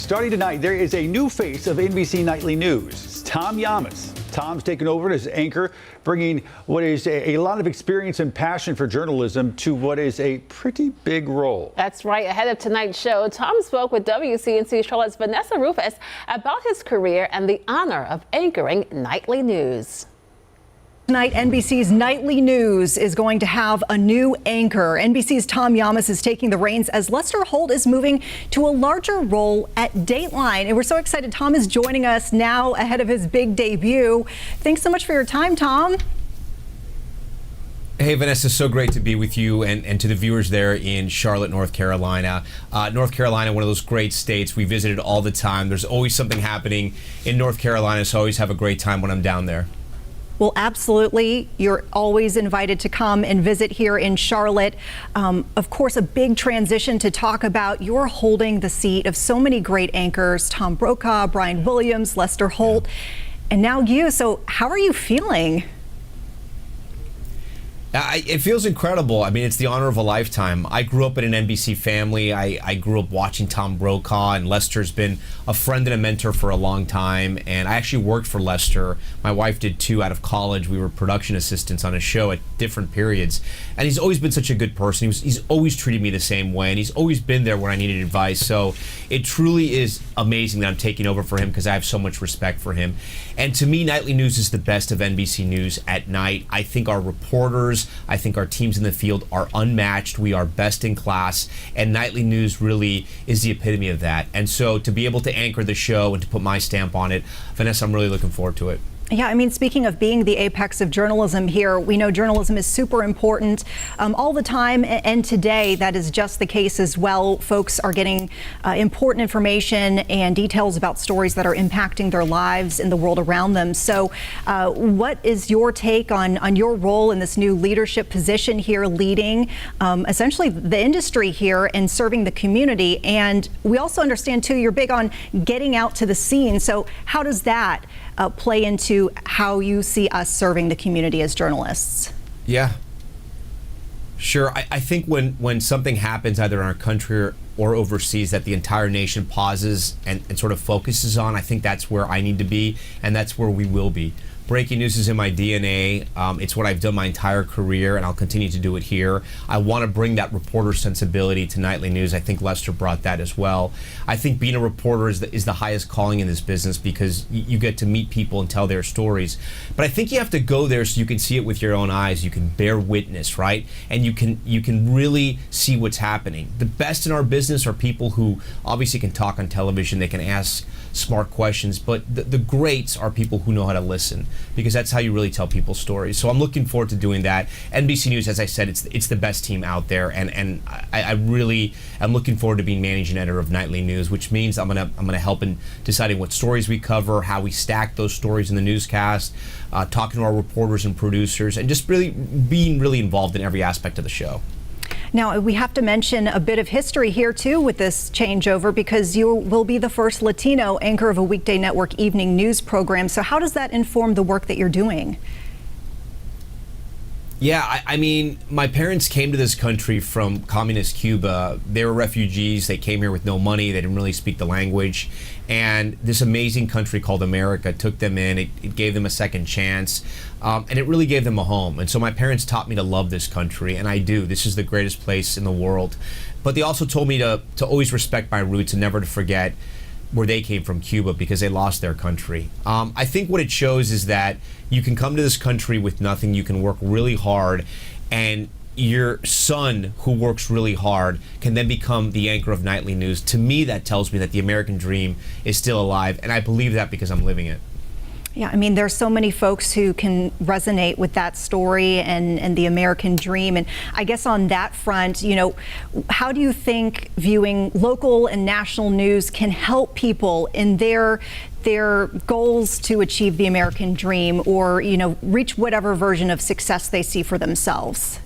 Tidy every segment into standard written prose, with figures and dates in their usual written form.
Starting tonight, there is a new face of NBC Nightly News. It's Tom Llamas. Tom's taken over as anchor, bringing what is a lot of experience and passion for journalism to what is a pretty big role. That's right. Ahead of tonight's show, Tom spoke with WCNC Charlotte's Vanessa Rufus about his career and the honor of anchoring Nightly News. Tonight, NBC's Nightly News is going to have a new anchor. NBC's Tom Llamas is taking the reins as Lester Holt is moving to a larger role at Dateline. And we're so excited Tom is joining us now ahead of his big debut. Thanks so much for your time, Tom. Hey, Vanessa, so great to be with you and to the viewers there in Charlotte, North Carolina. North Carolina, one of those great states. We visit it all the time. There's always something happening in North Carolina, so I always have a great time when I'm down there. Well, absolutely. You're always invited to come and visit here in Charlotte. Of course, a big transition to talk about. You're holding the seat of so many great anchors, Tom Brokaw, Brian Williams, Lester Holt, and now you. So how are you feeling? It feels incredible. I mean, it's the honor of a lifetime. I grew up in an NBC family. I grew up watching Tom Brokaw, and Lester's been a friend and a mentor for a long time. And I actually worked for Lester. My wife did too out of college. We were production assistants on a show at different periods. And he's always been such a good person. He's always treated me the same way, and he's always been there when I needed advice. So it truly is amazing that I'm taking over for him because I have so much respect for him. And to me, Nightly News is the best of NBC News at night. I think our reporters, I think our teams in the field are unmatched. We are best in class, and Nightly News really is the epitome of that. And so to be able to anchor the show and to put my stamp on it, Vanessa, I'm really looking forward to it. Yeah, I mean, speaking of being the apex of journalism here, we know journalism is super important all the time, and today that is just the case as well. Folks are getting important information and details about stories that are impacting their lives and the world around them. So what is your take on your role in this new leadership position here, leading essentially the industry here and serving the community? And we also understand, too, you're big on getting out to the scene. So how does that play into how you see us serving the community as journalists? Yeah, sure. I think when something happens either in our country or overseas that the entire nation pauses and sort of focuses on, I think that's where I need to be, and that's where we will be. Breaking news is in my DNA. It's what I've done my entire career, and I'll continue to do it here. I want to bring that reporter sensibility to Nightly News. I think Lester brought that as well. I think being a reporter is the highest calling in this business because you get to meet people and tell their stories. But I think you have to go there so you can see it with your own eyes. You can bear witness, right? And you can really see what's happening. The best in our business are people who obviously can talk on television. They can ask smart questions, but the greats are people who know how to listen, because that's how you really tell people's stories. So I'm looking forward to doing that. NBC News, as I said, it's the best team out there, and I really am looking forward to being managing editor of Nightly News, which means I'm gonna help in deciding what stories we cover, how we stack those stories in the newscast, talking to our reporters and producers, and just really being really involved in every aspect of the show. Now, we have to mention a bit of history here, too, with this changeover, because you will be the first Latino anchor of a weekday network evening news program. So how does that inform the work that you're doing? Yeah, I mean, my parents came to this country from communist Cuba. They were refugees. They came here with no money. They didn't really speak the language. And this amazing country called America took them in. It gave them a second chance. And it really gave them a home. And so my parents taught me to love this country, and I do. This is the greatest place in the world. But they also told me to always respect my roots and never to forget where they came from, Cuba, because they lost their country. I think what it shows is that you can come to this country with nothing, you can work really hard, and your son, who works really hard, can then become the anchor of Nightly News. To me, that tells me that the American dream is still alive, and I believe that because I'm living it. Yeah, I mean, there's so many folks who can resonate with that story and the American dream. And I guess on that front, you know, how do you think viewing local and national news can help people in their goals to achieve the American dream, or, you know, reach whatever version of success they see for themselves?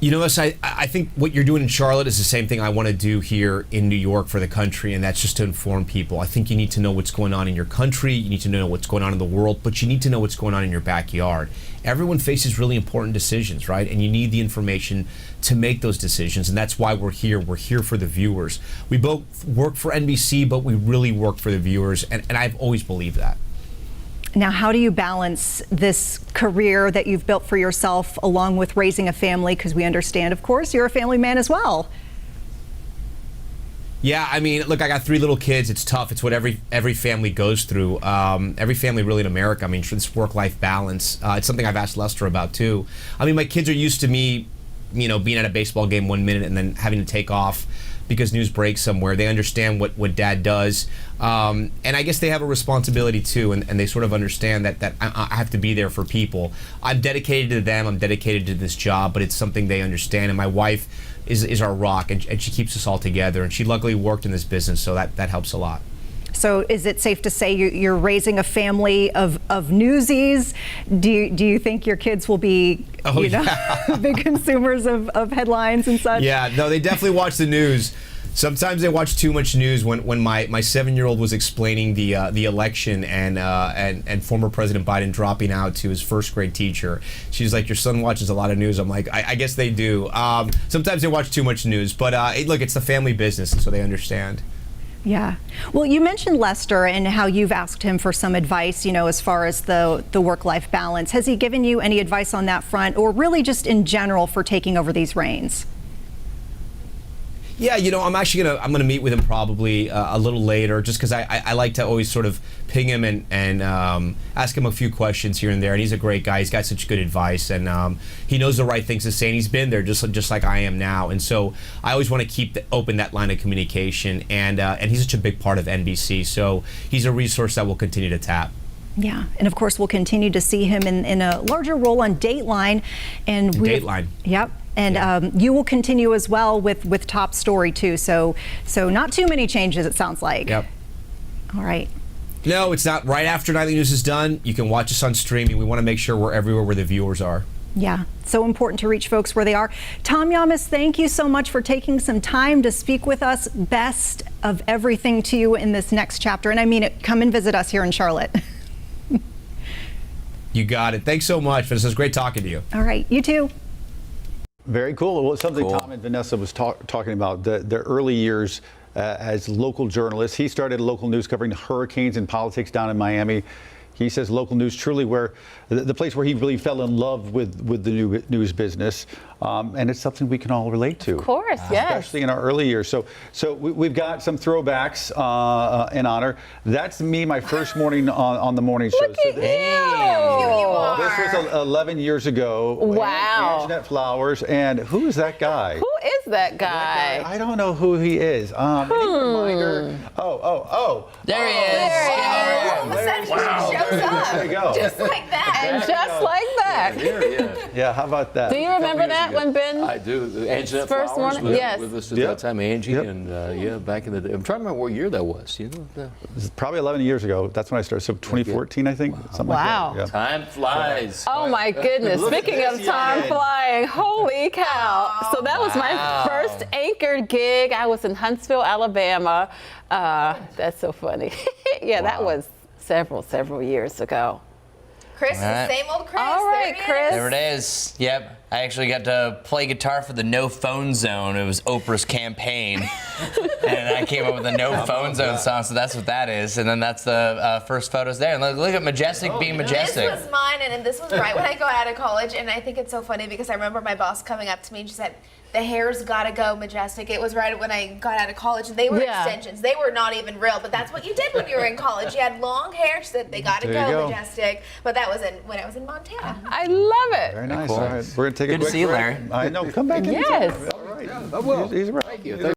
You know, I think what you're doing in Charlotte is the same thing I want to do here in New York for the country, and that's just to inform people. I think you need to know what's going on in your country, you need to know what's going on in the world, but you need to know what's going on in your backyard. Everyone faces really important decisions, right? And you need the information to make those decisions, and that's why we're here. We're here for the viewers. We both work for NBC, but we really work for the viewers, and I've always believed that. Now, how do you balance this career that you've built for yourself along with raising a family? Because we understand, of course, you're a family man as well. Yeah, I mean, look, I got 3 little kids. It's tough. It's what every family goes through. Every family really in America. I mean, for this work-life balance, it's something I've asked Lester about too. I mean, my kids are used to me, you know, being at a baseball game 1 minute and then having to take off because news breaks somewhere. They understand what Dad does, and I guess they have a responsibility too, and they sort of understand that I have to be there for people. I'm dedicated to them. I'm dedicated to this job, but it's something they understand. And my wife is our rock, and she keeps us all together. And she luckily worked in this business, so that helps a lot. So is it safe to say you're raising a family of newsies? Do you think your kids will be big consumers of headlines and such? Yeah, no, they definitely watch the news. Sometimes they watch too much news. When my 7-year-old was explaining the election and former President Biden dropping out to his first grade teacher, she's like, "Your son watches a lot of news." I'm like, I guess they do. Sometimes they watch too much news, but look, it's the family business, so they understand. Yeah. Well, you mentioned Lester and how you've asked him for some advice, you know, as far as the work-life balance. Has he given you any advice on that front, or really just in general for taking over these reins? Yeah, you know, I'm gonna meet with him probably a little later, just because I like to always sort of ping him and ask him a few questions here and there. And he's a great guy. He's got such good advice, and he knows the right things to say. And he's been there just like I am now. And so I always want to keep open that line of communication. And he's such a big part of NBC, so he's a resource that we'll continue to tap. Yeah, and of course we'll continue to see him in a larger role on Dateline. Dateline. Yep. And you will continue as well with Top Story too. So not too many changes, it sounds like. Yep. All right. No, it's not. Right after Nightly News is done, you can watch us on streaming. We want to make sure we're everywhere where the viewers are. Yeah, so important to reach folks where they are. Tom Llamas, thank you so much for taking some time to speak with us. Best of everything to you in this next chapter. And I mean it, come and visit us here in Charlotte. You got it. Thanks so much. This was great talking to you. All right, you too. Very cool. Well, something Tom and Vanessa was talking about, the early years as local journalists. He started local news covering hurricanes and politics down in Miami. He says local news truly where the place where he really fell in love with the news business, and it's something we can all relate to. Of course, yes. Especially in our early years. So we've got some throwbacks in honor. That's me, my first morning on the morning show. Look at you. This was 11 years ago. Wow. Anjanette Flowers, and who is that guy? Who is that guy? I don't know who he is. Any reminder? Oh. There he is. All of a sudden he just shows up. There you go. Just like that. And just like that. Here he is. Yeah, how about that? Do you remember that when Ben? I do. Anjanette First Flowers morning? Yes. with us at Yep. that time, Angie, Yep. and yeah, back in the day. I'm trying to remember what year that was. You know, This is probably 11 years ago. That's when I started. So 2014, I think. Something Wow. like that. time flies. Oh my goodness. Speaking of time flying, holy cow. So that was my first anchored gig. I was in Huntsville, Alabama. That's so funny. Yeah, that was several years ago. Chris, All right. the same old Chris. All right, There he Chris. There it is. Yep. I actually got to play guitar for the No Phone Zone. It was Oprah's campaign. And I came up with the No Phone Zone song, so that's what that is. And then that's the first photos there. And look at Majestic being Majestic. This was mine, and this was right when I got out of college. And I think it's so funny because I remember my boss coming up to me and she said, "The hair's gotta go Majestic." It was right when I got out of college, and they were extensions. They were not even real, but that's what you did when you were in college. You had long hair. She said, "They gotta There you go go. Majestic." But that was when I was in Montana. I love it. Very nice. Cool. All right, we're gonna take a Good to quick see you, break. Larry. I know. Come back in. Yes. All right. I will. He's right. Thank you.